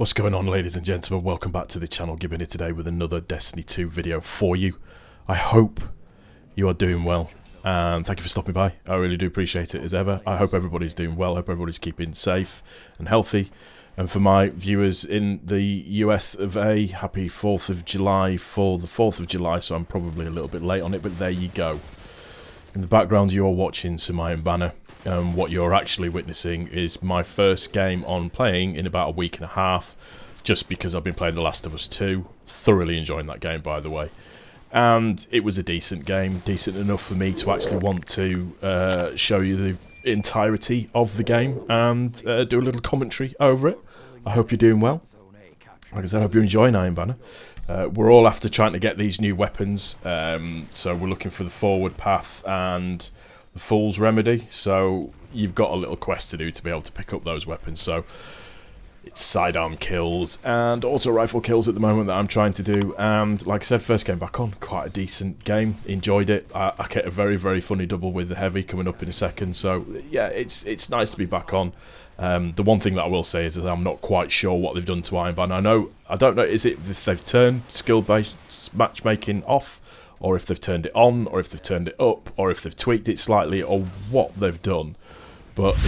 What's going on, ladies and gentlemen? Welcome back to the channel. Gibbon here today with another Destiny 2 video for you. I hope you are doing well, and thank you for stopping by. I really do appreciate it as ever. I hope everybody's doing well. I hope everybody's keeping safe and healthy. And for my viewers in the US of A, happy 4th of July for the 4th of July, so I'm probably a little bit late on it, but there you go. In the background you're watching some Iron Banner. What you're actually witnessing is my first game on playing in about a week and a half, just because I've been playing The Last of Us 2. Thoroughly enjoying that game, by the way. And it was a decent game, decent enough for me to actually want to show you the entirety of the game and do a little commentary over it. I hope you're doing well. Like I said, I hope you're enjoying Iron Banner. We're all after trying to get these new weapons, so we're looking for the forward path and the Fool's Remedy, so you've got a little quest to do to be able to pick up those weapons. So it's sidearm kills and auto rifle kills at the moment that I'm trying to do, and like I said, first game back on, quite a decent game, enjoyed it. I get a very, very funny double with the heavy coming up in a second, so yeah, it's nice to be back on. The one thing that I will say is that I'm not quite sure what they've done to Iron Banner. I don't know, is it if they've turned skill-based matchmaking off, or if they've turned it on, or if they've turned it up, or if they've tweaked it slightly, or what they've done. But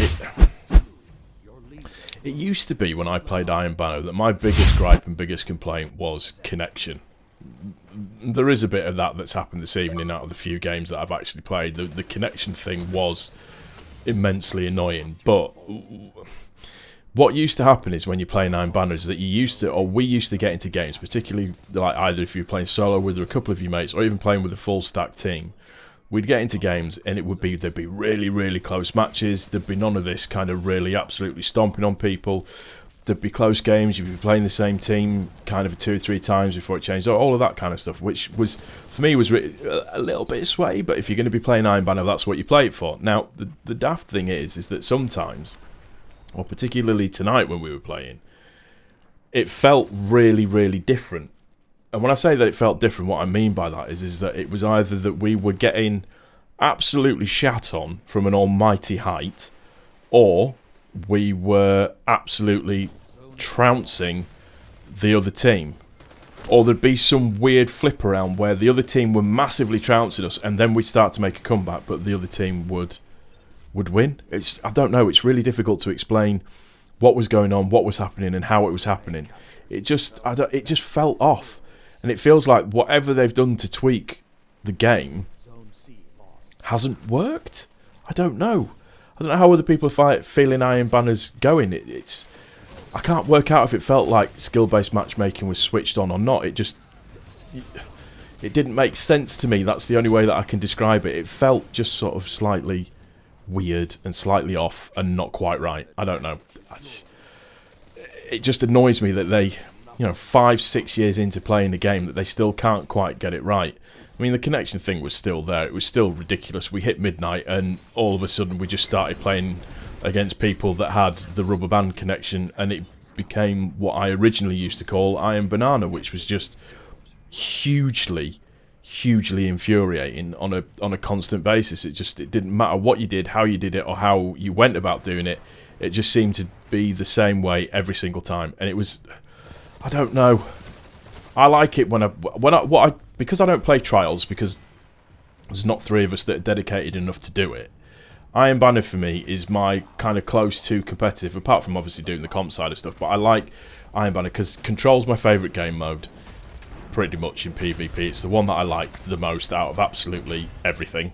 it used to be when I played Iron Banner that my biggest gripe and biggest complaint was connection. There is a bit of that that's happened this evening out of the few games that I've actually played. The connection thing was immensely annoying, but what used to happen is when you're playing Iron Banner is that we used to get into games, particularly like either if you're playing solo with a couple of your mates or even playing with a full stack team, we'd get into games and there'd be really, really close matches. There'd be none of this kind of really absolutely stomping on people. There'd be close games, you'd be playing the same team kind of 2 or 3 times before it changed, all of that kind of stuff, which was, for me, was a little bit sweaty, but if you're going to be playing Iron Banner, that's what you play it for. Now, the daft thing is that sometimes, or particularly tonight when we were playing, it felt really, really different. And when I say that it felt different, what I mean by that is that it was either that we were getting absolutely shat on from an almighty height, or we were absolutely trouncing the other team. Or there'd be some weird flip around where the other team were massively trouncing us and then we'd start to make a comeback, but the other team would win. I don't know, it's really difficult to explain what was going on, what was happening and how it was happening. It just felt off. And it feels like whatever they've done to tweak the game hasn't worked. I don't know. I don't know how other people are feeling Iron Banner's going. I can't work out if it felt like skill-based matchmaking was switched on or not. It didn't make sense to me. That's the only way that I can describe it. It felt just sort of slightly weird and slightly off and not quite right. I don't know. It just annoys me that they, 5-6 years into playing the game, that they still can't quite get it right. I mean, the connection thing was still there. It was still ridiculous. We hit midnight and all of a sudden we just started playing against people that had the rubber band connection, and it became what I originally used to call Iron Banana, which was just hugely, hugely infuriating on a constant basis. It didn't matter what you did, how you did it, or how you went about doing it. It just seemed to be the same way every single time, and it was, I don't know. I like it because I don't play trials, because there's not 3 of us that are dedicated enough to do it. Iron Banner for me is my kind of close to competitive, apart from obviously doing the comp side of stuff, but I like Iron Banner because Control's my favourite game mode, pretty much in PvP. It's the one that I like the most out of absolutely everything.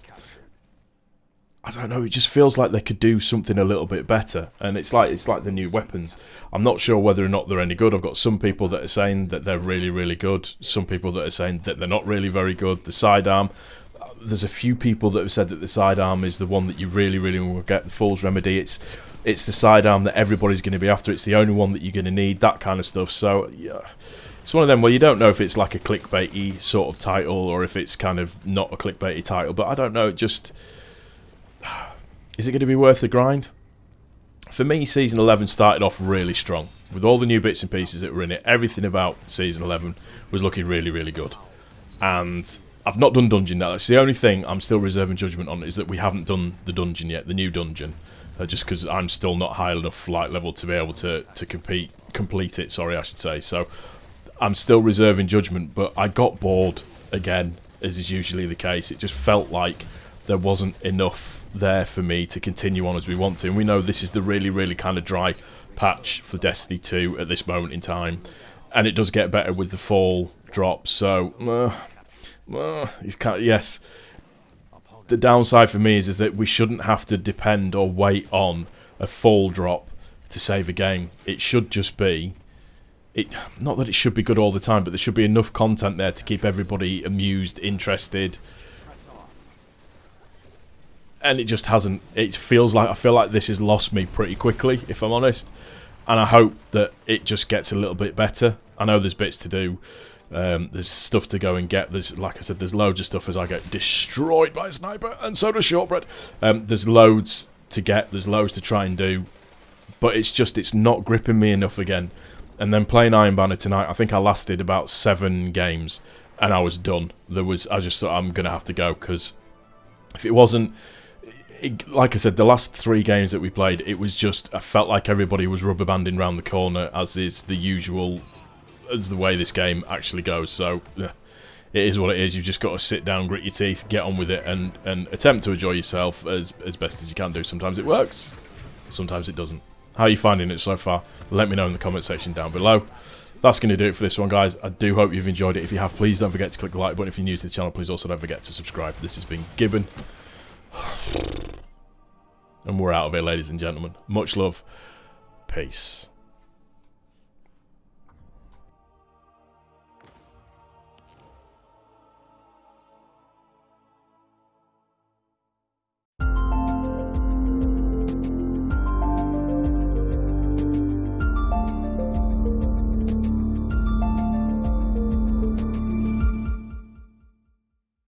I don't know, it just feels like they could do something a little bit better, and it's like the new weapons. I'm not sure whether or not they're any good. I've got some people that are saying that they're really, really good, some people that are saying that they're not really very good. The sidearm, there's a few people that have said that the sidearm is the one that you really, really will get, the Fool's Remedy. It's the sidearm that everybody's going to be after. It's the only one that you're going to need, that kind of stuff. So yeah, it's one of them where you don't know if it's like a clickbaity sort of title or if it's kind of not a clickbaity title, but I don't know, just, is it going to be worth the grind? For me, Season 11 started off really strong. With all the new bits and pieces that were in it, everything about Season 11 was looking really, really good. And I've not done dungeon now. That's the only thing I'm still reserving judgment on, is that we haven't done the dungeon yet, the new dungeon. just because I'm still not high enough flight level to be able to complete it. Sorry, I should say. So I'm still reserving judgment, but I got bored again, as is usually the case. It just felt like there wasn't enough there for me to continue on as we want to. And we know this is the really, really kind of dry patch for Destiny 2 at this moment in time, and it does get better with the fall drops. So, yes. The downside for me is that we shouldn't have to depend or wait on a fall drop to save a game. It should just be... not that it should be good all the time, but there should be enough content there to keep everybody amused, interested. And it just hasn't. I feel like this has lost me pretty quickly, if I'm honest. And I hope that it just gets a little bit better. I know there's bits to do. There's stuff to go and get. There's, like I said, there's loads of stuff as I get destroyed by a sniper, and so does Shortbread. There's loads to get. There's loads to try and do. But it's not gripping me enough again. And then playing Iron Banner tonight, I think I lasted about 7 games, and I was done. I just thought I'm going to have to go, because if it wasn't... like I said, the last 3 games that we played, it was just... I felt like everybody was rubber banding round the corner, as is the usual... as the way this game actually goes. So, it is what it is. You've just got to sit down, grit your teeth, get on with it, and attempt to enjoy yourself as best as you can do. Sometimes it works, sometimes it doesn't. How are you finding it so far? Let me know in the comment section down below. That's going to do it for this one, guys. I do hope you've enjoyed it. If you have, please don't forget to click the like button. If you're new to the channel, please also don't forget to subscribe. This has been Gibbon. And we're out of here, ladies and gentlemen. Much love. Peace.